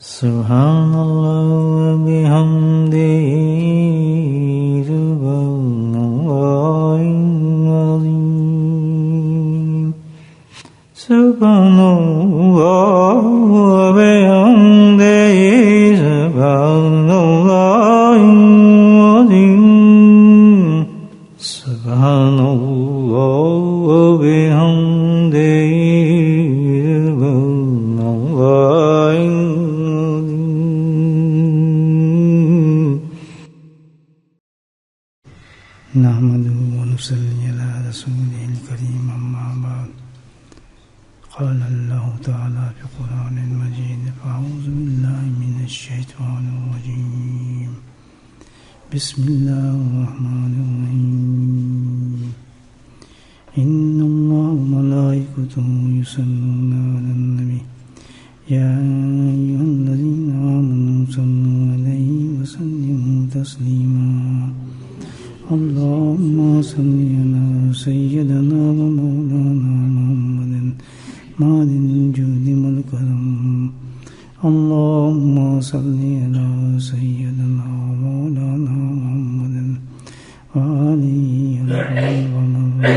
سبحان اللہ و بحمدہ سبحان اللہ العظیم سبحان اللہ و بحمدہ سبحان اللہ العظیم سبحان اللہ و بحمدہ نحمده ونصلي على رسوله الكريم أما بعد قال الله تعالى في القرآن المجيد فأعوذ بالله من الشيطان الرجيم بسم الله الرحمن الرحيم إن الله وملائكته يصلون على النبي يا أيها الذين آمنوا صلوا عليه وسلموا تسليما اللهم صل على سيدنا ومولانا محمد مالك الجود والكرم اللهم صل على سيدنا ومولانا محمد وآله وصحبه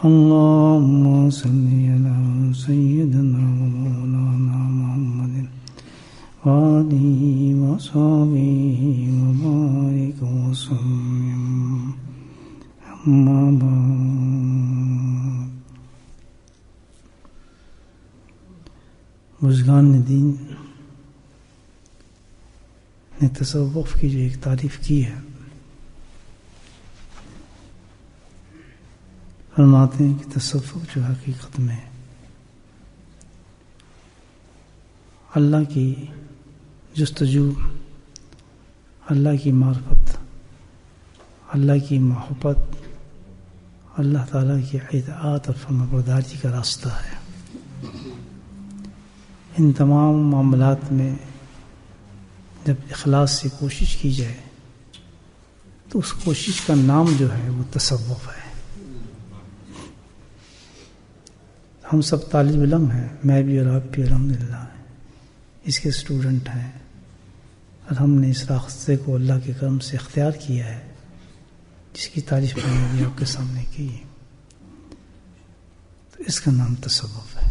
اللهم صل على سيدنا ومولانا محمد وآله وصحبه وبارك وسلم أما بعد بزرگان دین نے تصوف کی جو ایک تعریف کی ہے، فرماتے ہیں کہ تصوف جو حقیقت میں اللہ کی جستجو، اللہ کی معرفت، اللہ کی محبت، اللہ تعالیٰ کی اطاعت اور فرمانبرداری کا راستہ ہے۔ ان تمام معاملات میں جب اخلاص سے کوشش کی جائے تو اس کوشش کا نام جو ہے وہ تصوف ہے۔ ہم سب طالب علم ہیں، میں بھی اور آپ بھی الحمدللہ اس کے اسٹوڈنٹ ہیں، اور ہم نے اس راستے کو اللہ کے کرم سے اختیار کیا ہے جس کی تعریف میں نے بھی آپ کے سامنے کی، تو اس کا نام تصوف ہے۔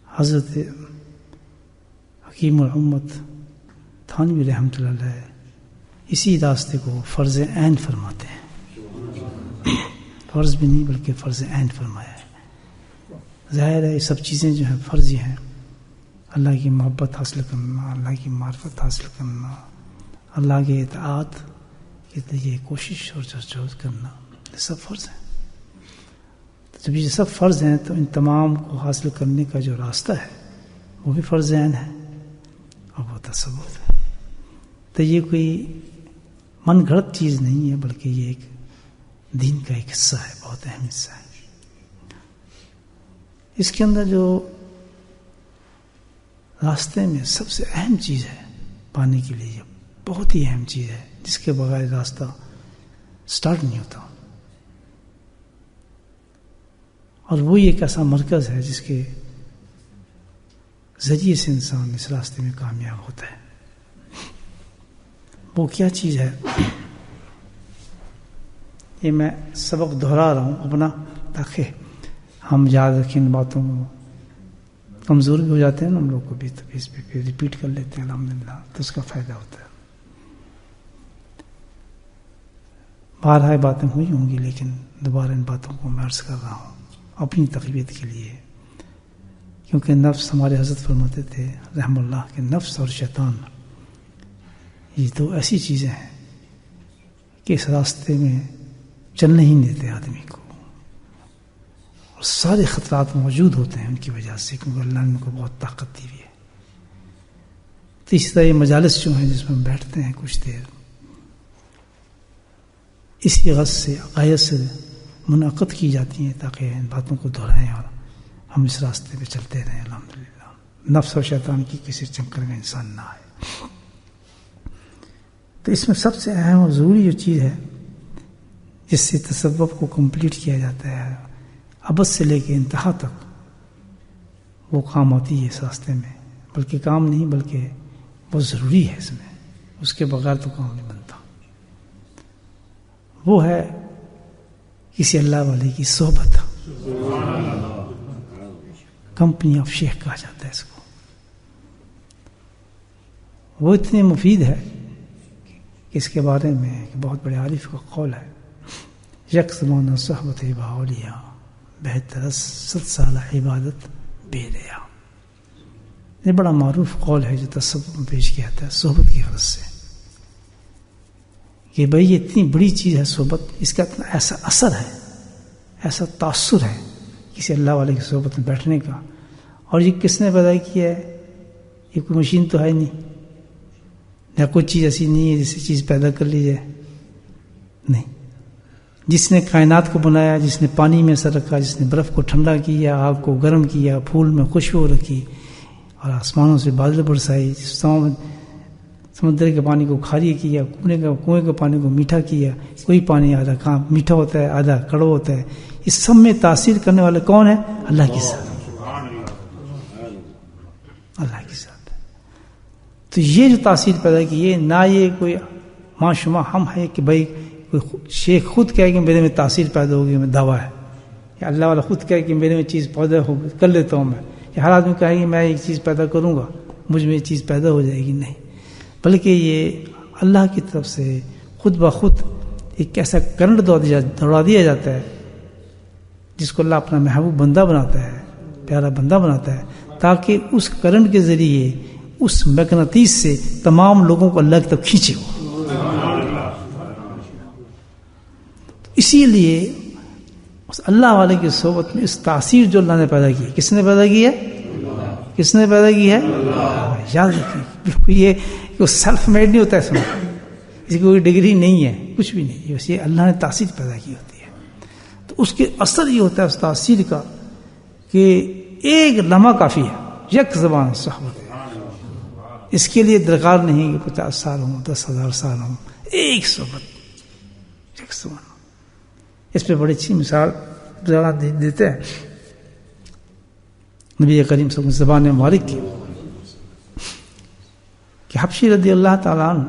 حضرت حکیم الامت تھانوی رحمۃ اللہ علیہ اسی راستے کو فرض عین فرماتے ہیں، فرض بھی نہیں بلکہ فرض عین فرمایا ہے۔ ظاہر ہے یہ سب چیزیں جو ہیں فرضی ہیں، اللہ کی محبت حاصل کرنا، اللہ کی معرفت حاصل کرنا، اللہ کی اطاعت کے لیے کوشش اور جدوجہد کرنا، یہ سب فرض ہیں۔ جب یہ سب فرض ہیں تو ان تمام کو حاصل کرنے کا جو راستہ ہے وہ بھی فرض عین ہے، اور وہ تصوف ہے۔ تو یہ کوئی من گھڑت چیز نہیں ہے، بلکہ یہ ایک دین کا ایک حصہ ہے، بہت اہم حصہ ہے۔ اس کے اندر جو راستے میں سب سے اہم چیز ہے پانے کے لیے، بہت ہی اہم چیز ہے جس کے بغیر راستہ سٹارٹ نہیں ہوتا، اور وہی ایک ایسا مرکز ہے جس کے ذریعے سے انسان اس راستے میں کامیاب ہوتا ہے۔ وہ کیا چیز ہے؟ یہ میں سبق دہرا رہا ہوں اپنا، تاکہ ہم یاد رکھیں ان باتوں کو۔ کمزور بھی ہو جاتے ہیں نا ہم لوگ کو بھی، تو اس پہ پھر ریپیٹ کر لیتے ہیں الحمدللہ، تو اس کا فائدہ ہوتا ہے۔ بارہا باتیں ہوئی ہوں گی، لیکن دوبارہ ان باتوں کو میں عرض کر رہا ہوں اپنی تقویت کے لیے، کیونکہ نفس، ہمارے حضرت فرماتے تھے رحم اللہ کہ نفس اور شیطان یہ دو ایسی چیزیں ہیں کہ اس راستے میں چلنے ہی نہیں دیتے آدمی کو، اور سارے خطرات موجود ہوتے ہیں ان کی وجہ سے، کیونکہ اللہ نے ان کو بہت طاقت دی ہوئی ہے۔ تو اسی طرح یہ مجالس جو ہیں جس میں ہم بیٹھتے ہیں کچھ دیر، اسی غرض سے عقائد سے منعقد کی جاتی ہیں تاکہ ان باتوں کو دہرائیں اور ہم اس راستے پہ چلتے رہیں الحمدللہ، نفس اور شیطان کی کسی چنکر میں انسان نہ آئے۔ تو اس میں سب سے اہم اور ضروری جو چیز ہے جس سے تصوف کو کمپلیٹ کیا جاتا ہے، ابد سے لے کے انتہا تک وہ کام آتی ہے اس راستے میں، بلکہ کام نہیں، بلکہ بہت ضروری ہے اس میں، اس کے بغیر تو کام نہیں بنتا. وہ ہے کسی اللہ والے کی صحبت. کمپنی آف شیخ کہا جاتا ہے اس کو. وہ اتنے مفید ہے کہ اس کے بارے میں بہت بڑے عارف کا قول ہے، یک زمانہ صحبت باولیا بہتر 7 سال عبادت بے ریا. یہ بڑا معروف قول ہے جو تصوف میں پیش کیا جاتا ہے صحبت کی غرض سے، کہ بھئی یہ اتنی بڑی چیز ہے صحبت، اس کا اتنا ایسا اثر ہے، ایسا تاثر ہے کسی اللہ والے کی صحبت میں بیٹھنے کا. اور یہ کس نے پیدا کیا ہے؟ یہ کوئی مشین تو ہے نہیں، یا کوئی چیز ایسی نہیں ہے جیسے چیز پیدا کر لی جائے. نہیں، جس نے کائنات کو بنایا، جس نے پانی میں اثر رکھا، جس نے برف کو ٹھنڈا کیا، آگ کو گرم کیا، پھول میں خوشبو رکھی اور آسمانوں سے بادل برسائی، سمندر کے پانی کو کھاری کیا، کنویں کے پانی کو میٹھا کیا. کوئی پانی آدھا کہاں میٹھا ہوتا ہے، آدھا کڑوا ہوتا ہے. اس سب میں تاثیر کرنے والے کون ہے؟ اللہ کی ذات. اللہ کی ذات. تو یہ جو تاثیر پیدا کی، یہ نہ یہ کوئی ماں شما ہم ہے کہ بھائی کوئی شیخ خود کہے کہ میرے میں تاثیر پیدا ہوگی، میں دعویٰ ہے، یا اللہ والا خود کہے کہ میرے میں چیز پیدا ہو کر لیتا ہوں میں، یا ہر آدمی کہے کہ میں ایک چیز پیدا کروں گا مجھ میں یہ چیز پیدا ہو جائے گی. نہیں، بلکہ یہ اللہ کی طرف سے خود بخود ایک ایسا کرنٹ دوڑا دیا جاتا ہے جس کو اللہ اپنا محبوب بندہ بناتا ہے، پیارا بندہ بناتا ہے، تاکہ اس کرنٹ کے ذریعے اس مقناطیس سے تمام لوگوں کو اللہ کی طرف کھینچے. اسی لیے اس اللہ والے کی صحبت میں اس تاثیر جو اللہ نے پیدا کی، کس نے پیدا کی ہے؟ کس نے پیدا کی ہے؟ یاد رکھیں، بالکل یہ سیلف میڈ نہیں ہوتا ہے، سنا اس کی کوئی ڈگری نہیں ہے، کچھ بھی نہیں، یہ اللہ نے تاثیر پیدا کی ہوتی ہے. تو اس کے اثر یہ ہوتا ہے اس تاثیر کا کہ ایک لمحہ کافی ہے. یک زبان صحبت ہے، اس کے لیے درکار نہیں کہ 50 سال ہوں، 10,000 سال ہوں، ایک صحبت، یک زبان. اس پہ بڑی اچھی مثال دیتے ہیں نبی کریم صلی اللہ علیہ وسلم زبان مبارک کی، کہ حبشی رضی اللہ تعالیٰ عنہ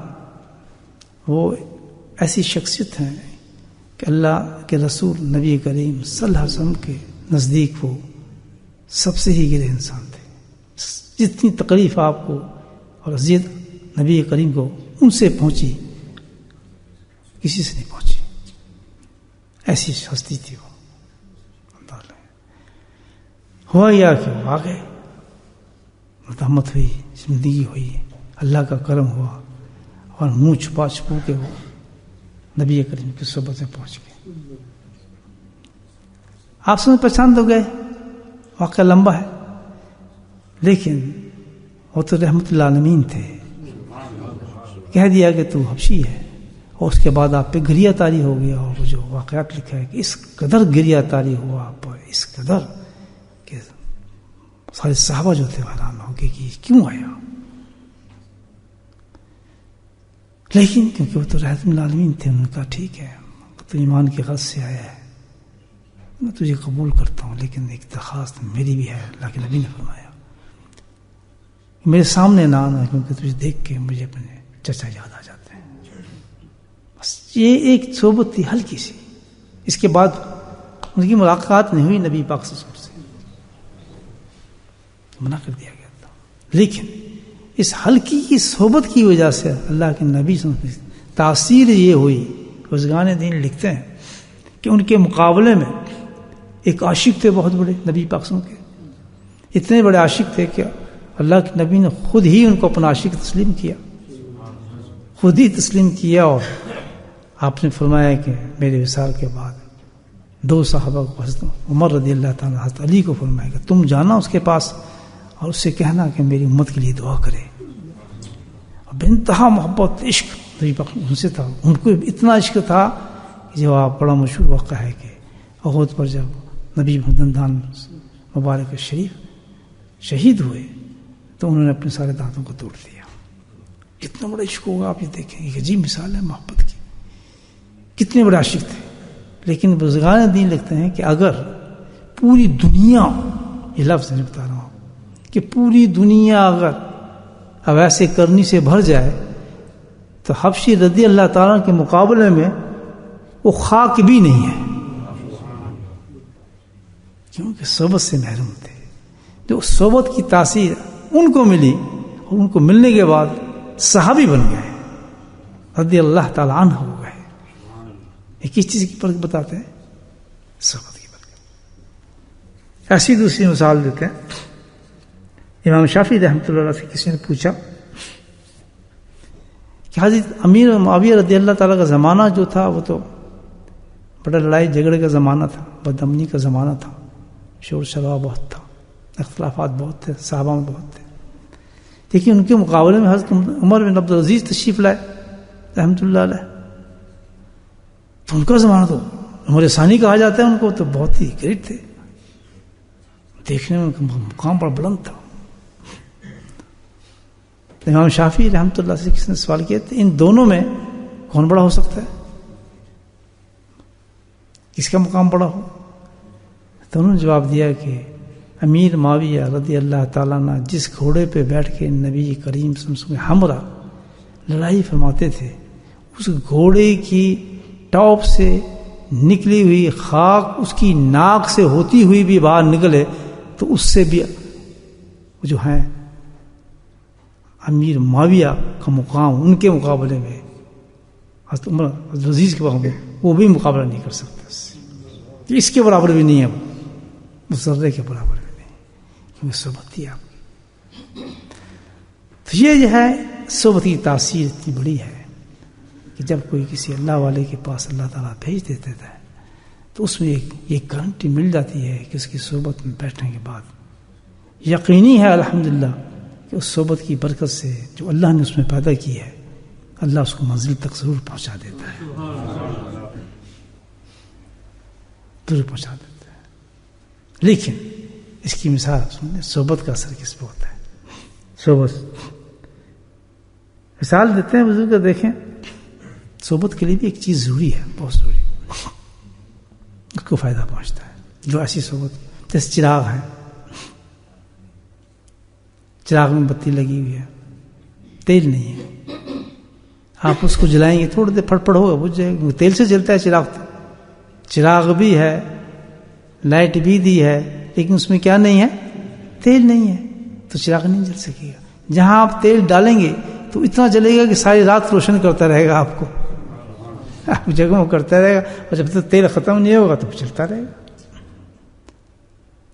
وہ ایسی شخصیت ہیں کہ اللہ کے رسول نبی کریم صلی اللہ علیہ وسلم کے نزدیک وہ سب سے ہی گرے انسان تھے. جتنی تکلیف آپ کو اور اذیت نبی کریم کو ان سے پہنچی کسی سے نہیں پہنچی، ایسی ہستی تھی وہ. ہوا یا کہ وہ آ گئے، مرحمت ہوئی، زندگی ہوئی، اللہ کا کرم ہوا، اور منہ چھپا چھپو کے وہ نبی کریم کی صحبت میں پہنچ گئے. آپ سمجھ پہچان تو گئے، واقعہ لمبا ہے، لیکن وہ تو رحمت العالمین تھے. کہہ دیا کہ تو حبشی ہے، اور اس کے بعد آپ پہ گریہ طاری ہو گیا. اور وہ جو واقعات لکھا ہے کہ اس قدر گریہ طاری ہوا آپ پر، اس قدر کہ سارے صحابہ جو تھے حیران ہو گئے کہ کیوں آیا. لیکن کیونکہ وہ تو رحمت العالمین تھے، انہوں نے کہا ٹھیک ہے، تو ایمان کی غرض سے آیا ہے، میں تجھے قبول کرتا ہوں، لیکن ایک درخواست میری بھی ہے. اللہ کے نبی نے فرمایا میرے سامنے نہ آنا، کیونکہ تجھے دیکھ کے مجھے اپنے چچا یاد آ جاتے ہیں. بس یہ ایک صحبت تھی ہلکی سی. اس کے بعد ان کی ملاقات نہیں ہوئی نبی پاک صلی اللہ علیہ وسلم سے، منع کر دیا گیا تھا. لیکن اس ہلکی کی صحبت کی وجہ سے اللہ کے نبی صلی اللہ علیہ وسلم تاثیر یہ ہوئی. بزرگان دین لکھتے ہیں کہ ان کے مقابلے میں ایک عاشق تھے بہت بڑے نبی پاک صلی اللہ علیہ وسلم کے. اتنے بڑے عاشق تھے کہ اللہ کے نبی نے خود ہی ان کو اپنا عاشق تسلیم کیا، خود ہی تسلیم کیا. اور آپ نے فرمایا کہ میرے وصال کے بعد 2 صحابہ کو، حضرت عمر رضی اللہ تعالیٰ حضرت علی کو فرمایا کہ تم جانا اس کے پاس اور اس سے کہنا کہ میری امت کے لیے دعا کرے. اور بے انتہا محبت عشق نبی پاک ان سے تھا. ان کو اتنا عشق تھا کہ جو آپ بڑا مشہور واقعہ ہے کہ احد پر جب نبی دندان مبارک شریف شہید ہوئے تو انہوں نے اپنے سارے دانتوں کو توڑ دیا. کتنا بڑا عشق ہوگا آپ یہ دیکھیں، ایک عجیب مثال ہے محبت کی. کتنے بڑے عاشق تھے. لیکن بزرگان دین لکھتے ہیں کہ اگر پوری دنیا، یہ لفظ نہیں بتا رہا ہوں، کہ پوری دنیا اگر اب ایسے کرنی سے بھر جائے تو حبشی رضی اللہ تعالیٰ کے مقابلے میں وہ خاک بھی نہیں ہے، کیونکہ صحبت سے محروم تھے. جو صحبت کی تاثیر ان کو ملی اور ان کو ملنے کے بعد صحابی بن گئے، رضی اللہ تعالیٰ عنہ ہو گئے. یہ کس چیز کی برکت بتاتے ہیں؟ صحبت کی برکت. ایسی دوسری مثال دیتے ہیں. امام شافعی رحمۃ اللہ علیہ سے کسی نے پوچھا کہ حضرت امیر معاویہ رضی اللہ تعالیٰ کا زمانہ جو تھا وہ تو بڑا لڑائی جھگڑے کا زمانہ تھا، بدامنی کا زمانہ تھا، شور شرابہ بہت تھا، اختلافات بہت تھے، صحابہ میں بہت تھے، لیکن ان کے مقابلے میں حضرت عمر بن عبدالعزیز تشریف لائے رحمۃ اللہ علیہ. تو ان کا زمانہ تو عمر ثانی کہا جاتا ہے، ان کو تو بہت ہی گریٹ تھے، دیکھنے میں ان کا مقام بڑا بلند تھا. امام شافعی رحمۃ اللہ سے کس نے سوال کیا تھا ان دونوں میں کون بڑا ہو سکتا ہے، کس کا مقام بڑا ہو؟ تو انہوں نے جواب دیا کہ امیر معاویہ رضی اللہ تعالیٰ عنہ جس گھوڑے پہ بیٹھ کے نبی کریم صلی اللہ علیہ وسلم کے ہمراہ لڑائی فرماتے تھے، اس گھوڑے کی ٹاپ سے نکلی ہوئی خاک اس کی ناک سے ہوتی ہوئی بھی باہر نکلے تو اس سے بھی جو ہیں امیر معاویہ کا مقام ان کے مقابلے میں حضرت عمر عزیز کے مقابلے وہ بھی مقابلہ نہیں کر سکتا. اس کے برابر بھی نہیں ہے، وہ ذرے کے برابر بھی نہیں، کیونکہ صحبت تھی آپ. تو یہ جو ہے صحبت کی تاثیر اتنی بڑی ہے کہ جب کوئی کسی اللہ والے کے پاس اللہ تعالیٰ بھیج دیتے تھے تو اس میں ایک گارنٹی مل جاتی ہے کہ اس کی صحبت میں بیٹھنے کے بعد یقینی ہے الحمدللہ کہ اس صحبت کی برکت سے جو اللہ نے اس میں پیدا کی ہے اللہ اس کو منزل تک ضرور پہنچا دیتا ہے، ضرور پہنچا دیتا ہے. لیکن اس کی مثال سنیں، صحبت کا اثر کس پہ ہوتا ہے. صحبت مثال دیتے ہیں بزرگ، دیکھیں صحبت کے لیے بھی ایک چیز ضروری ہے، بہت ضروری، اس کو فائدہ پہنچتا ہے. جو ایسی صحبت جیسے چراغ ہے، چراغ میں بتی لگی ہوئی ہے، تیل نہیں ہے، آپ اس کو جلائیں گے تھوڑی دیر پھڑ ہوگا، بجھ جائے گا. تیل سے جلتا ہے چراغ، تو چراغ بھی ہے، لائٹ بھی دی ہے، لیکن اس میں کیا نہیں ہے؟ تیل نہیں ہے، تو چراغ نہیں جل سکے گا. جہاں آپ تیل ڈالیں گے تو اتنا جلے گا کہ ساری رات روشن کرتا رہے گا، آپ کو آپ جگمگ کرتا رہے گا، اور جب تک تیل ختم نہیں ہوگا تو چلتا رہے گا.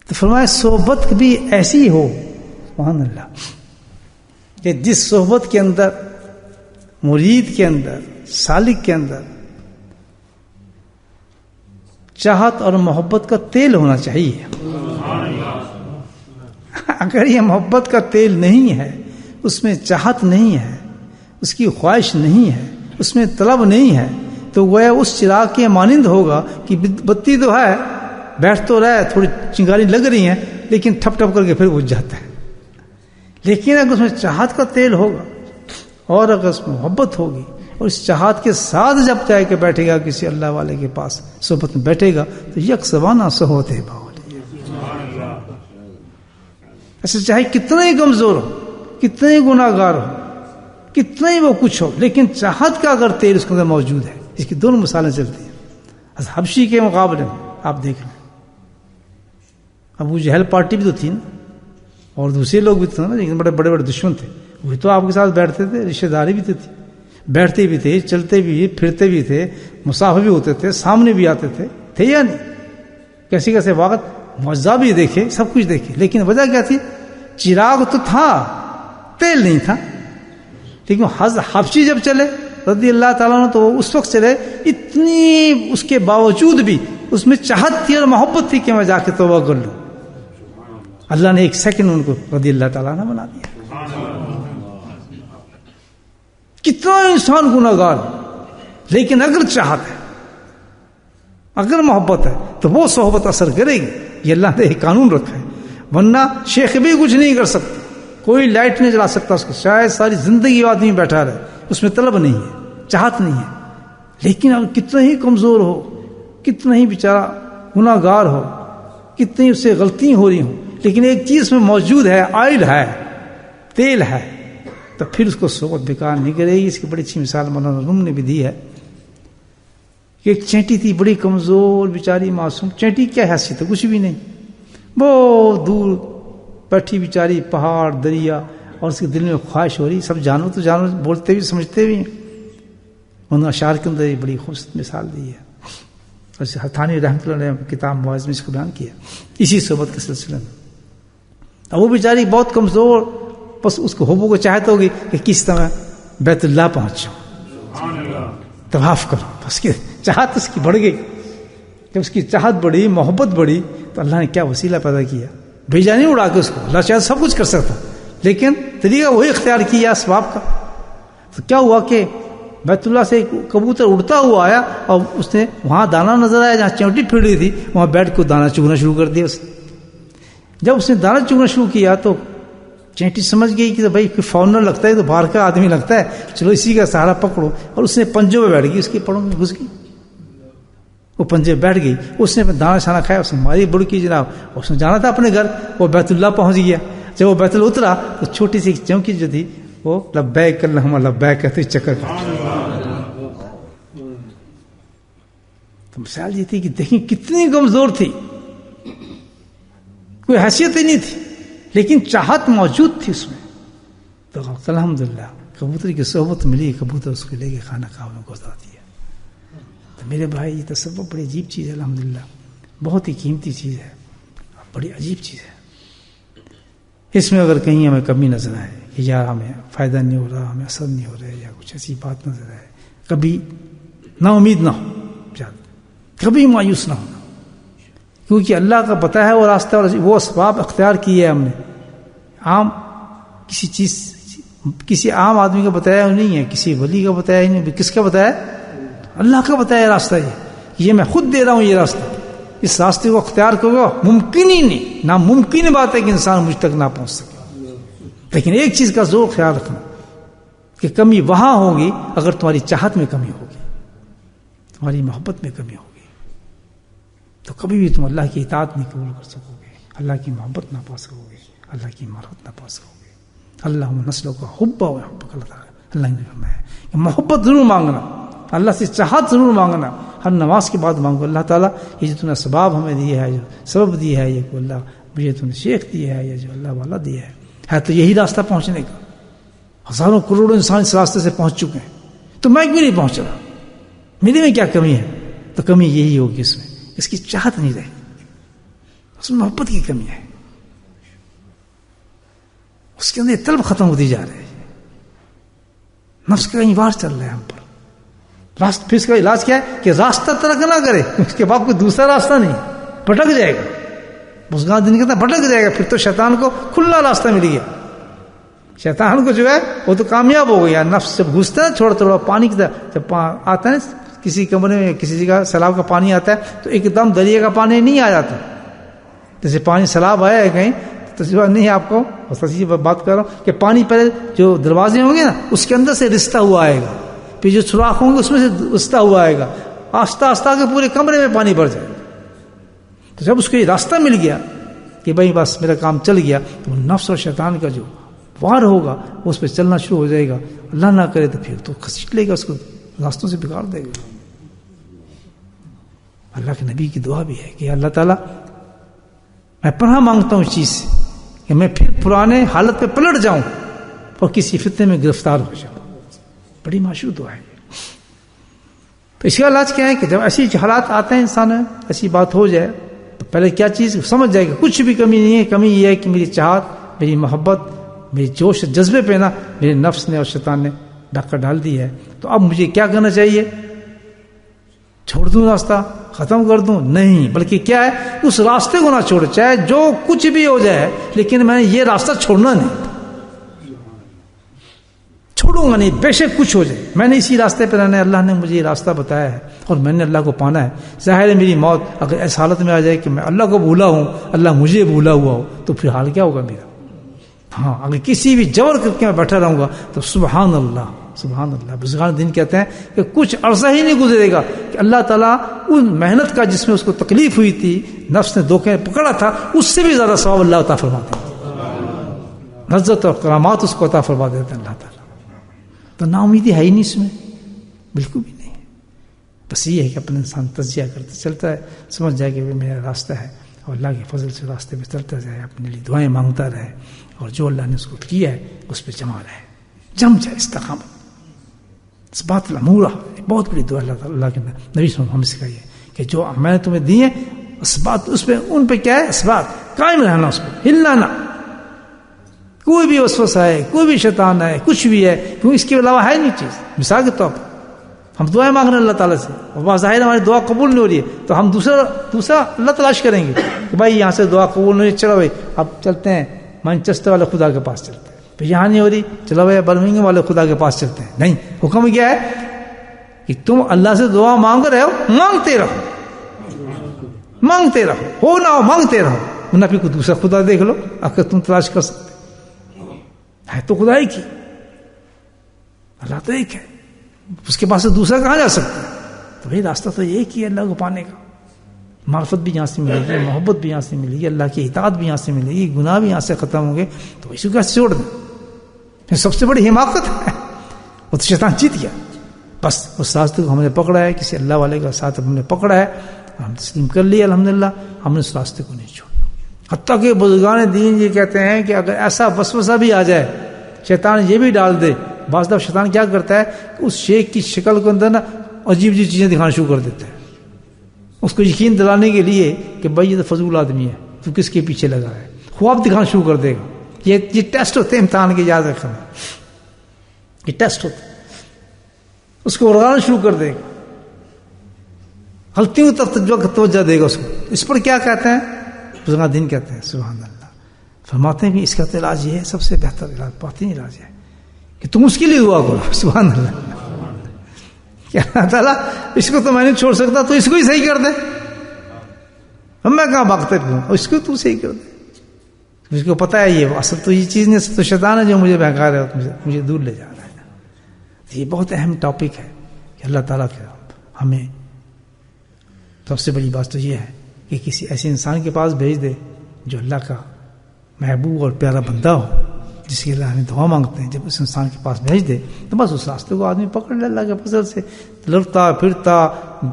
تو فرمایا صحبت بھی ایسی ہو، سبحان اللہ، کہ جس صحبت کے اندر مرید کے اندر سالک کے اندر چاہت اور محبت کا تیل ہونا چاہیے. اگر یہ محبت کا تیل نہیں ہے، اس میں چاہت نہیں ہے، اس کی خواہش نہیں ہے، اس میں طلب نہیں ہے، تو وہ اس چراغ کے مانند ہوگا کہ بتی تو ہے، بیٹھ تو رہا ہے، تھوڑی چنگاری لگ رہی ہیں، لیکن ٹھپ ٹھپ کر کے پھر بجھ جاتا ہے. لیکن اگر اس میں چاہت کا تیل ہوگا اور اگر اس میں محبت ہوگی اور اس چاہت کے ساتھ جب جائے کہ بیٹھے گا کسی اللہ والے کے پاس صحبت میں بیٹھے گا تو یک زبانہ صحبت ہے باول. ایسے چاہے کتنا ہی کمزور ہو، کتنا ہی گناہ گار ہو، کتنا ہی وہ کچھ ہو، لیکن چاہت کا اگر تیل اس کے اندر موجود ہے. اس کی دونوں مثالیں چلتی ہیں. حبشی کے مقابلے میں آپ دیکھ لیں، ابو جہل پارٹی بھی تو تھی نا، اور دوسرے لوگ بھی تھے نا، لیکن بڑے بڑے دشمن تھے، وہی تو آپ کے ساتھ بیٹھتے تھے، رشتہ داری بھی تھی، بیٹھتے بھی تھے، چلتے بھی پھرتے بھی تھے، مسافر بھی ہوتے تھے، سامنے بھی آتے تھے یا نہیں؟ کیسے کیسے وقت معجزہ بھی دیکھے، سب کچھ دیکھے، لیکن وجہ کیا تھی؟ چراغ تو تھا، تیل نہیں تھا. لیکن حبشی جب چلے رضی اللہ تعالیٰ نے تو وہ اس وقت چلے، اتنی اس کے باوجود بھی اس میں چاہت تھی اور محبت تھی کہ میں جا کے توبہ کر لوں. اللہ نے ایک سیکنڈ ان کو رضی اللہ تعالیٰ نے بنا دیا. کتنا انسان گناہ گار، لیکن اگر چاہت ہے، اگر محبت ہے تو وہ صحبت اثر کرے گی. یہ اللہ نے ایک قانون رکھا ہے، ورنہ شیخ بھی کچھ نہیں کر سکتا، کوئی لائٹ نہیں جلا سکتا اس کو، شاید ساری زندگی آدمی بیٹھا رہے، اس میں طلب نہیں ہے، چاہت نہیں ہے. لیکن اگر کتنا ہی کمزور ہو، کتنا ہی بیچارہ گناہ گار ہو، کتنی اس سے غلطیاں ہو رہی ہوں، لیکن ایک چیز میں موجود ہے، آئل ہے، تیل ہے، تو پھر اس کو صحبت بیکار نہیں کرے گی. اس کی بڑی اچھی مثال مولانا روم نے بھی دی ہے کہ ایک چینٹی تھی بڑی کمزور بیچاری معصوم. چینٹی کیا حیثیت ہے؟ کچھ بھی نہیں، بہت دور بیٹھی بیچاری، پہاڑ دریا، اور اس کے دل میں خواہش ہو رہی. سب جانور تو جانور بولتے بھی سمجھتے بھی ہیں. انہوں نے اشعار کے اندر بڑی خوبصورت مثال دی ہے. تھانوی رحمۃ اللہ علیہ کتاب مواعظ میں اس کو بیان کیا اسی صحبت کے سلسلے میں. اب وہ بیچاری بہت کمزور، بس اس کو ہوبو کو چاہت ہوگی کہ کس طرح بیت اللہ پہنچ جاؤں، طواف کروں. بس کی چاہت اس کی بڑھ گئی. جب اس کی چاہت بڑھی، محبت بڑھی، تو اللہ نے کیا وسیلہ پیدا کیا، بھیجا نہیں اڑا کے اس کو. اللہ چاہے سب کچھ کر سکتا، لیکن طریقہ وہی اختیار کیا اسباب کا. تو کیا ہوا کہ بیت اللہ سے کبوتر اڑتا ہوا آیا اور اس نے وہاں دانا نظر آیا جہاں چونٹی پھڑ رہی تھی، وہاں بیٹھ کو دانا چگنا شروع کر دیا. اس نے جب اس نے دانا چگنا شروع کیا تو چینٹی سمجھ گئی کہ بھائی کوئی فارنر لگتا ہے تو باہر کا آدمی لگتا ہے، چلو اسی کا سہارا پکڑو. اور اس نے پنجوں میں بیٹھ گئی، اس کے پڑوں میں گھس گئی، وہ پنجے بیٹھ گئی. اس نے دانا شانا کھایا، اس نے ماری بڑکی جناب. اس نے جانا تھا اپنے گھر، وہ بیت اللہ پہنچ گیا. جب وہ بیت اللہ اترا تو چھوٹی سی چونکی جو تھی وہ لبیک اللہم لبیک کہتے چکر کھاتی. تو مثال یہ تھی کہ دیکھیں کتنی کمزور تھی، کوئی حیثیت ہی نہیں تھی، لیکن چاہت موجود تھی اس میں. تو الحمدللہ کبوتر کی صحبت ملی، کبوتر اس کو لے کے خانہ کعبہ میں گزار دیا. تو میرے بھائی یہ تصوف بڑی عجیب چیز ہے، الحمدللہ بہت ہی قیمتی چیز ہے، بڑی عجیب چیز ہے. اس میں اگر کہیں ہمیں کمی نظر آئے کہ یار ہمیں فائدہ نہیں ہو رہا، ہمیں اثر نہیں ہو رہا ہے، یا کچھ ایسی بات نظر آئے، کبھی نا امید نہ ہو، کبھی مایوس نہ ہونا، کیونکہ اللہ کا پتہ ہے وہ راستہ اور وہ اسباب اختیار کیے ہیں ہم نے. عام کسی چیز، کسی عام آدمی کا بتایا نہیں ہے، کسی ولی کا بتایا نہیں. کس کا بتایا؟ اللہ کا بتایا راستہ. یہ میں خود دے رہا ہوں یہ راستہ. اس راستے کو اختیار کرو، ممکن ہی نہیں، ناممکن بات ہے کہ انسان مجھ تک نہ پہنچ سکے. لیکن ایک چیز کا ضرور خیال رکھنا کہ کمی وہاں ہوگی اگر تمہاری چاہت میں کمی ہوگی، تمہاری محبت میں کمی ہوگی، تو کبھی بھی تم اللہ کی اطاعت نہیں قبول کر سکو گے، اللہ کی محبت نہ پا سکو گے، اللہ کی معرفت نہ پا سکو گے. اللہم نسلک حب و حبک. اللہ نے فرمایا کہ محبت ضرور مانگنا، اللہ سے چاہت ضرور مانگنا، ہر نماز کے بعد مانگو اللہ تعالیٰ یہ جو تم نے اسباب ہمیں دیا ہے، جو سبب دیا ہے، یہ کہ اللہ مجھے تم نے شیخ دیا ہے، یا جو اللہ والا دیا ہے تو یہی راستہ پہنچنے کا. ہزاروں کروڑوں انسان اس راستے سے پہنچ چکے ہیں، تو میں کیوں نہیں پہنچ رہا؟ میرے میں کیا کمی ہے؟ تو کمی یہی ہوگی، اس میں اس کی چاہت نہیں رہی، اس میں محبت کی کمی ہے، اس کے اندر طلب ختم ہوتی جا رہی ہے، نفس کا کہیں وار چل رہا ہے ہم پر. راستہ پھر اس کا علاج کیا ہے کہ راستہ ترک نہ کرے، اس کے بعد کوئی دوسرا راستہ نہیں، بھٹک جائے گا. بزرگان دن کہتا ہے بھٹک جائے گا، پھر تو شیطان کو کھلا راستہ مل گیا. شیطان کو جو ہے وہ تو کامیاب ہو گیا. نفس جب گھستا ہے تھوڑا تھوڑا پانی کی طرح، جب آتا ہے کسی کمرے میں کسی جگہ سیلاب کا پانی آتا ہے تو ایک دم دریا کا پانی نہیں آ جاتا. جیسے پانی سیلاب آیا ہے کہیں تجربہ نہیں ہے آپ کو، بات کر رہا ہوں کہ پانی پہلے جو دروازے ہوں گے نا اس کے اندر سے رستا ہوا آئے گا، پھر جو سوراخ ہوں گے اس میں سے رستا ہوا آئے گا، آہستہ آہستہ کے پورے کمرے میں پانی بھر جائے گا. تو جب اس کو یہ راستہ مل گیا کہ بھائی بس میرا کام چل گیا، تو نفس اور شیطان کا جو وار ہوگا وہ اس پہ چلنا شروع ہو جائے گا. اللہ نہ کرے تو پھر تو کھسیٹ لے گا، اس کو راستوں سے بگاڑ دے گا. اللہ کے نبی کی دعا بھی ہے کہ اللہ تعالیٰ میں پناہ مانگتا ہوں اس چیز سے کہ میں پھر پرانے حالت پہ پلٹ جاؤں اور کسی فتنے میں گرفتار ہو جاؤں. بڑی مشہور دعا ہے. تو اس کا علاج کیا ہے کہ جب ایسی حالات آتے ہیں انسان میں، ایسی بات ہو جائے تو پہلے کیا چیز سمجھ جائے گا کچھ بھی کمی نہیں ہے. کمی یہ ہے کہ میری چاہت، میری محبت، میری جوش جذبے پہ نا میرے نفس نے اور شیطان نے ڈاکہ ڈال دی ہے. تو اب مجھے کیا کرنا چاہیے؟ چھوڑ دوں راستہ، ختم کر دوں؟ نہیں، بلکہ کیا ہے اس راستے کو نہ چھوڑ، چاہے جو کچھ بھی ہو جائے، لیکن میں نے یہ راستہ چھوڑنا نہیں، چھوڑوں گا نہیں، بے شک کچھ ہو جائے. میں نے اسی راستے پہ رہنا ہے، اللہ نے مجھے یہ راستہ بتایا ہے اور میں نے اللہ کو پانا ہے. ظاہر ہے میری موت اگر اس حالت میں آ جائے کہ میں اللہ کو بھولا ہوں، اللہ مجھے بھولا ہوا ہو، تو پھر حال کیا ہوگا میرا؟ ہاں، اگر کسی بھی جبر کر کے میں بیٹھا رہوں گا تو سبحان اللہ سبحان اللہ. بزرگان دین کہتے ہیں کہ کچھ عرصہ ہی نہیں گزرے گا کہ اللہ تعالیٰ ان محنت کا جس میں اس کو تکلیف ہوئی تھی، نفس نے دھوکے پکڑا تھا، اس سے بھی زیادہ ثواب اللہ عطا فرماتے ہیں، لذت اور کرامات اس کو عطا فرما دیتے ہیں اللہ تعالیٰ. تو نا امیدی ہے ہی نہیں اس میں، بالکل بھی نہیں. بس یہ ہے کہ اپنے انسان تجزیہ کرتے چلتا ہے، سمجھ جائے کہ میرا راستہ ہے، اور اللہ کے فضل سے راستے پہ چلتا جائے، اپنے لیے دعائیں مانگتا رہے، اور جو اللہ نے اس کو کیا ہے اس پہ جمع رہے، جم جائے استقامت. اس بات الامورہ بہت بڑی دعا اللہ کے نبی صلی اللہ علیہ وسلم ہمیں سکھائی ہے کہ جو میں نے تمہیں دی ہے اسبات، اس پہ ان پہ کیا ہے اسبات، قائم رہنا، اس پہ ہلنا نہ. کوئی بھی وسوسہ ہے، کوئی بھی شیطان ہے، کچھ بھی ہے، کیونکہ اس کے علاوہ ہے نہیں چیز. مثال کے طور پر ہم دعائیں مانگ رہے ہیں اللہ تعالیٰ سے، اور ظاہر ہماری دعا قبول نہیں ہو رہی ہے، تو ہم دوسرا اللہ تلاش کریں گے کہ بھائی یہاں سے دعا قبول نہیں، چلو بھائی اب چلتے ہیں مانچسٹر والے خدا کے پاس چلتے ہیں. پھر یہاں نہیں ہو رہی، چلو بھائی برمنگھم والے خدا کے پاس چلتے ہیں. نہیں، حکم کیا ہے کہ تم اللہ سے دعا مانگ رہے ہو، مانگتے رہو، مانگتے رہو، ہو نہ ہو مانگتے رہو، ورنہ پھر کوئی دوسرا خدا دیکھ لو اگر تم تلاش کر سکتے. ہے تو خدا ہی کی، اللہ تو ایک ہے، اس کے پاس سے دوسرا کہاں جا سکتا ہے؟ تو بھائی راستہ تو ایک ہی ہے اللہ کو پانے کا. معرفت بھی یہاں سے ملے گی، محبت بھی یہاں سے ملے گی، اللہ کی اطاعت بھی یہاں سے ملے گی، گناہ بھی یہاں سے ختم ہوں گے. تو اسی کو چھوڑ دیں، سب سے بڑی حماقت ہے. وہ تو شیطان جیت گیا. بس اس راستے کو ہم نے پکڑا ہے، کسی اللہ والے کا ساتھ ہم نے پکڑا ہے، ہم تسلیم کر لیا الحمدللہ، ہم نے اس راستے کو نہیں چھوڑا. حتیٰ کہ بزرگان دین یہ کہتے ہیں کہ اگر ایسا وسوسہ بھی آ جائے، شیطان یہ بھی ڈال دے، بعض دفعہ شیطان کیا کرتا ہے کہ اس شیخ کی شکل کے اندر نا عجیب عجیب چیزیں دکھانا شروع کر دیتا ہے، اس کو یقین دلانے کے لیے کہ بھائی یہ تو فضول آدمی ہے، تو کس کے پیچھے لگا ہے، خواب دکھانا شروع کر دے گا. یہ ٹیسٹ ہوتے ہیں امتحان کے، یاد رکھنا، یہ ٹیسٹ ہوتے ہیں. اس کو اڑانا شروع کر دے گا، غلطیوں کی طرف توجہ دے گا اس کو. اس پر کیا کہتے ہیں بزرگان دین، کہتے ہیں سبحان اللہ، فرماتے ہیں کہ اس کا علاج یہ ہے، سب سے بہتر علاج، بہترین علاج ہے کہ تم اس کے لیے دعا کرو. سبحان اللہ، کہ اللہ تعالیٰ اس کو تو میں نہیں چھوڑ سکتا، تو اس کو ہی صحیح کر دے، ہم میں کہاں بھاگتے پھروں، اس کو تو صحیح کر دے. اس کو پتا ہے یہ اصل تو یہ چیز نہیں، تو شیطان ہے جو مجھے بہکا رہا ہے، مجھے دور لے جا رہا ہے. یہ بہت اہم ٹاپک ہے کہ اللہ تعالیٰ کے ہمیں سب سے بڑی بات تو یہ ہے کہ کسی ایسے انسان کے پاس بھیج دے جو اللہ کا محبوب اور پیارا بندہ ہو، جس کے لیے ہمیں دعا مانگتے ہیں. جب اس انسان کے پاس بھیج دے تو بس اس راستے کو آدمی پکڑ لے اللہ کے فضل سے، لڑتا پھرتا،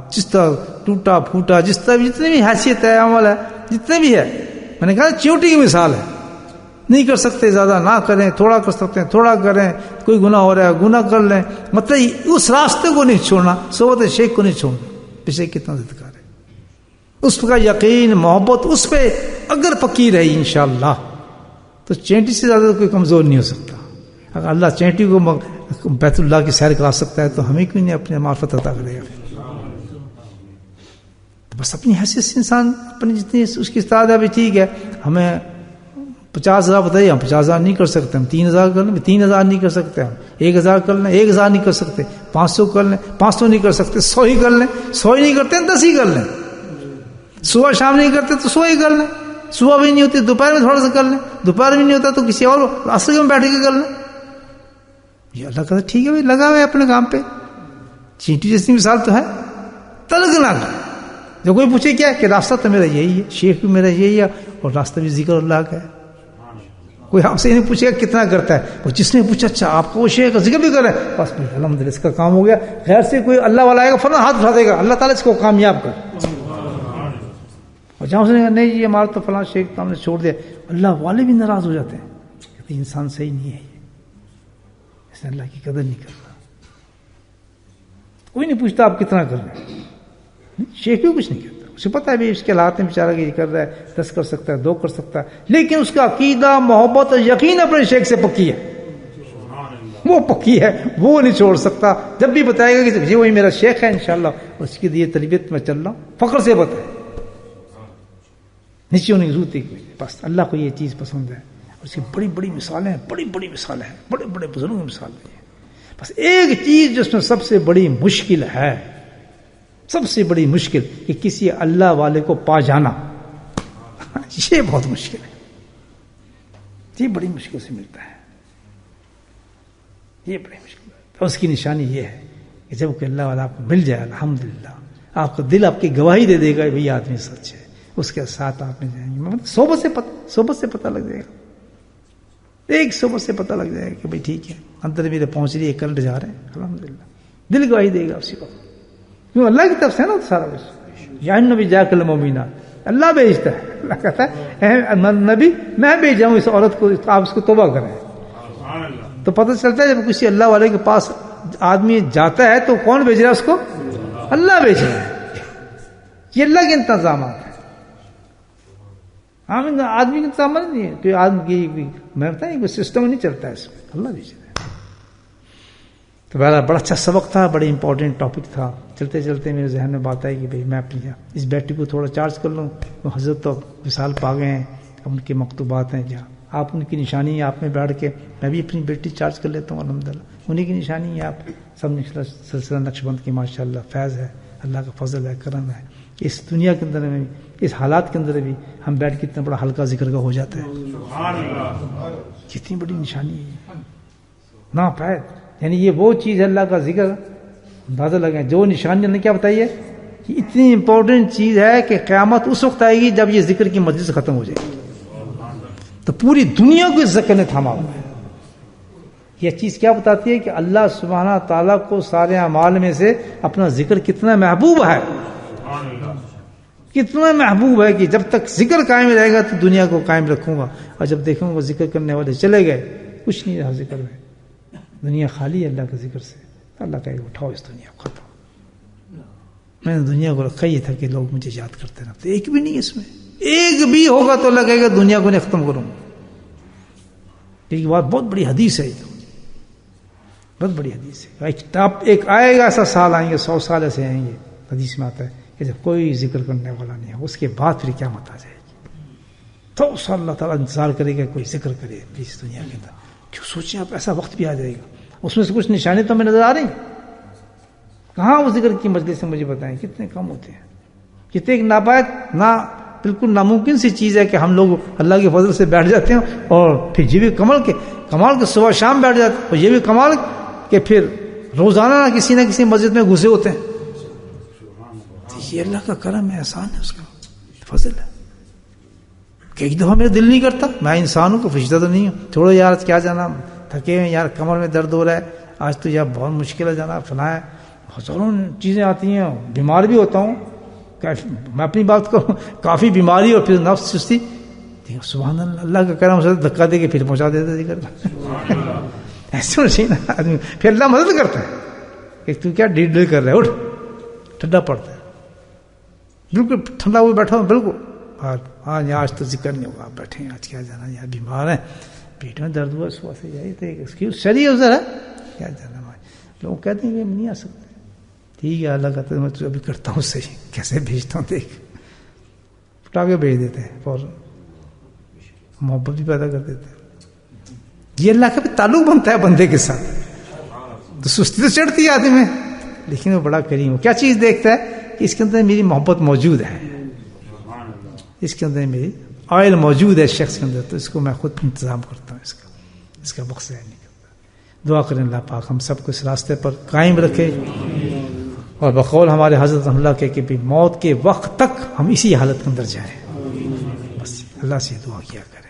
جس طرح ٹوٹا پھوٹا، جس طرح جتنی بھی حیثیت ہے، عمل ہے، جتنے بھی ہے، میں نے کہا چیوٹی کی مثال ہے. نہیں کر سکتے زیادہ نہ کریں، تھوڑا کر سکتے ہیں تھوڑا کریں، کوئی گناہ ہو رہا ہے گناہ کر لیں. مطلب اس راستے کو نہیں چھوڑنا، صحبت شیخ کو نہیں چھوڑنا. پیچھے کتنا ذکر ہے، اس کا یقین محبت اس پہ اگر پکی رہی انشاءاللہ تو چینٹی سے زیادہ کوئی کمزور نہیں ہو سکتا. اگر اللہ چینٹی کو بیت اللہ کی سیر کرا سکتا ہے تو ہمیں کیوں نہیں اپنے معرفت عطا کرے گا. تو بس اپنی حیثیت سے انسان اپنی جتنی اس کی استعداد ہے بھی ٹھیک ہے، ہمیں 50,000 بتائیے، ہم 50,000 نہیں کر سکتے، ہم 3,000 کر لیں، 3,000 نہیں کر سکتے، ہم 1,000 کر لیں، 1,000 نہیں کر سکتے، 500 کر لیں، 500 نہیں کر سکتے، 100 ہی کر لیں، 100 ہی نہیں کرتے 10 ہی کر لیں. صبح شام نہیں کرتے تو 100 ہی کر لیں، صبح بھی نہیں ہوتی دوپہر میں تھوڑا سا کر لیں، دوپہر بھی نہیں ہوتا تو کسی اور راستے میں بیٹھ کے کر لیں. یہ اللہ کہتا ٹھیک ہے بھائی، لگا ہوا ہے اپنے کام پہ. چینٹی جیسی مثال تو ہے، تلک نہ کر. جو کوئی پوچھے کیا کہ راستہ تو میرا یہی ہے، شیخ بھی میرا یہی ہے، اور راستہ بھی ذکر اللہ کا ہے. کوئی آپ سے نہیں پوچھے گا کتنا کرتا ہے، وہ جس نے پوچھا اچھا آپ کو وہ شیخ کا ذکر بھی کر رہا ہے، بس الحمدللہ اس کا کام ہو گیا. غیر سے کوئی اللہ والا آئے گا فوراً ہاتھ اٹھا دے گا، اللہ تعالیٰ اس کو کامیاب کر. اور جہاں اس نے کہا نہیں جی ہمارا تو فلاں شیخ تو ہم نے چھوڑ دیا، اللہ والے بھی ناراض ہو جاتے ہیں، کہتے ہیں انسان صحیح نہیں ہے، اس نے اللہ کی قدر نہیں کرتا. کوئی نہیں پوچھتا آپ کتنا کر رہے ہیں، شیخ بھی کچھ نہیں کرتا، اسے پتا ہے بھی اس کے حالات میں بیچارہ کہ یہ کر رہا ہے، 10 کر سکتا ہے، 2 کر سکتا ہے، لیکن اس کا عقیدہ محبت اور یقین اپنے شیخ سے پکی ہے، وہ پکی ہے، وہ نہیں چھوڑ سکتا. جب بھی بتائے گا کہ یہ وہی میرا شیخ ہے انشاءاللہ، اس کی دیے تربیت میں چل رہا ہوں، فخر سے بتائے، نیچے ہونے کی ضرورت ہے. بس اللہ کو یہ چیز پسند ہے، اور اس کی بڑی بڑی مثالیں ہیں، بڑی بڑی مثالیں ہیں، بڑے بڑے بزرگوں کی مثالیں ہیں. بس ایک چیز جس میں سب سے بڑی مشکل ہے، سب سے بڑی مشکل کہ کسی اللہ والے کو پا جانا، یہ بہت مشکل ہے، یہ بڑی مشکل سے ملتا ہے، یہ بڑی مشکل ہے. اور اس کی نشانی یہ ہے کہ جب کہ اللہ والا آپ کو مل جائے الحمدللہ آپ کا دل آپ کی گواہی دے دے گا بھئی آدمی سچ ہے، اس کے ساتھ آپ نے جائیں گے. صحبت سے پتہ لگ جائے گا، ایک صحبت سے پتہ لگ جائے گا کہ بھئی ٹھیک ہے اندر میرے پہنچ رہی ہے، کرنٹ جا رہے ہیں، الحمدللہ دل گواہی دے گا اسی وقت. کیوں اللہ کی طرف سے ہے نا سارا کچھ. یا نبی جاک المؤمنات، اللہ بھیجتا ہے. اللہ کہتا ہے اے نبی میں بھیجا ہوں اس عورت کو، آپ اس کو توبہ کریں. تو پتہ چلتا ہے جب کسی اللہ والے کے پاس آدمی جاتا ہے تو کون بھیج رہا ہے اس کو؟ اللہ بھیج رہا ہے. یہ اللہ کے انتظامات ہیں، آدمی کے انتظامات نہیں ہے. کوئی آدمی میں بتائیں کوئی سسٹم نہیں چلتا ہے اس میں، اللہ بھیج رہا ہے. تو بہرحال بڑا اچھا سبق تھا، بڑی امپورٹنٹ ٹاپک تھا. چلتے چلتے میرے ذہن میں بات آئی کہ بھئی میں اپنی اس بیٹری کو تھوڑا چارج کر لوں. تو حضرت تو وصال پا گئے ہیں، ان کے مکتوبات ہیں جہاں آپ ان کی نشانی ہے، آپ میں بیٹھ کے میں بھی اپنی بیٹری چارج کر لیتا ہوں الحمدللہ. انہیں کی نشانی ہے آپ سب سلسلہ نقشبند کی ماشاءاللہ فیض ہے، اللہ کا فضل ہے، کرم ہے. اس دنیا کے اندر میں اس حالات کے اندر بھی ہم بیٹھ کے اتنا بڑا ہلکا ذکر کا ہو جاتا ہے. کتنی بڑی نشانی ہے نا پید. یعنی یہ وہ چیز ہے اللہ کا ذکر، اندازہ لگیں جو نشانی نے کیا بتائی ہے کہ اتنی امپورٹنٹ چیز ہے کہ قیامت اس وقت آئے گی جب یہ ذکر کی مجلس ختم ہو جائے گی تو پوری دنیا کو اس ذکر نے تھاما ہوا ہے. یہ چیز کیا بتاتی ہے کہ اللہ سبحانہ تعالیٰ کو سارے اعمال میں سے اپنا ذکر کتنا محبوب ہے، کتنا محبوب ہے کہ جب تک ذکر قائم رہے گا تو دنیا کو قائم رکھوں گا، اور جب دیکھوں گا ذکر کرنے والے چلے گئے کچھ نہیں رہا ذکر میں، دنیا خالی ہے اللہ کے ذکر سے. اللہ کہے اٹھاؤ اس دنیا کو، ختم. میں نے دنیا کو رکھا یہ تھا کہ لوگ مجھے یاد کرتے رہتے، ایک بھی نہیں اس میں، ایک بھی ہوگا تو اللہ کہے گا دنیا کو نہیں ختم کروں. ایک بات بہت بڑی حدیث ہے، بہت بڑی حدیث ہے. ایک آئے گا ایسا سال آئیں گے، 100 سال ایسے آئیں گے، حدیث میں آتا ہے کہ جب کوئی ذکر کرنے والا نہیں ہے، اس کے بعد پھر قیامت آ جائے گی تو اللہ تعالیٰ انتظار کرے گا کوئی ذکر کرے اس دنیا کے اندر. کیوں سوچیں آپ، ایسا وقت بھی آ جائے گا. اس میں سے کچھ نشانے تو ہمیں نظر آ رہی ہیں، کہاں وہ ذکر کی مجلس سے مجھے بتائیں کتنے کم ہوتے ہیں. کتنے ایک ناپائد نہ بالکل ناممکن سی چیز ہے کہ ہم لوگ اللہ کے فضل سے بیٹھ جاتے ہیں اور پھر یہ بھی کمال کے صبح شام بیٹھ جاتے ہیں، اور یہ بھی کمال کہ پھر روزانہ نہ کسی مسجد میں گھسے ہوتے ہیں. یہ اللہ کا کرم ہے، احسان ہے، اس کا فضل ہے. کہ ایک دفعہ میرا دل نہیں کرتا، میں انسان ہوں، فرشتہ تو نہیں ہوں، چھوڑو یار کیا جانا، تھکے ہوئے یار، کمر میں درد ہو رہا ہے آج تو یار بہت مشکل ہے جانا، فلاں ہے، ہزاروں چیزیں آتی ہیں، بیمار بھی ہوتا ہوں. میں اپنی بات کروں، کافی بیماری اور پھر نفس سستی. سبحان اللہ، اللہ کا کرم سے دھکا دے کے پھر پہنچا دیتا ذکر. ایسے ہونا چاہیے نا آدمی، پھر اللہ مدد کرتا ہے کہ تو کیا ڈیل کر رہا ہے، اٹھ. ٹھنڈا پڑتا ہے، بالکل ٹھنڈا ہوئے بیٹھا ہوں بالکل. ہاں آج تو ذکر نہیں ہوگا، بیٹھے ہیں، آج کیا جانا، یار بیمار ہیں، پیٹ میں درد ہوا، صبح سے جائے تو ایکسکیوز شریع ازر ہے، کیا جانا. لوگ کہتے ہیں کہ ہم نہیں آ سکتے. ٹھیک ہے، اللہ کہتا ہے میں تو ابھی کرتا ہوں صحیح، کیسے بھیجتا ہوں دیکھ، اٹھا کے بھیج دیتے ہیں، اور محبت بھی پیدا کر دیتے ہیں. یہ اللہ کا بھی تعلق بنتا ہے بندے کے ساتھ. تو سستی تو چڑھتی ہے آدمی میں، لیکن وہ بڑا کریم ہو. کیا چیز دیکھتا ہے کہ اس کے اندر میری محبت موجود ہے، اس کے اندر میری آئل موجود ہے شخص کے اندر، تو اس کو میں خود انتظام کرتا ہوں، اس کا وقت ضائع نہیں کرتا. دعا کریں اللہ پاک ہم سب کو اس راستے پر قائم رکھے، اور بقول ہمارے حضرت رحمۃ اللہ کہ بھی موت کے وقت تک ہم اسی حالت کے اندر جائیں. بس اللہ سے دعا کیا کریں.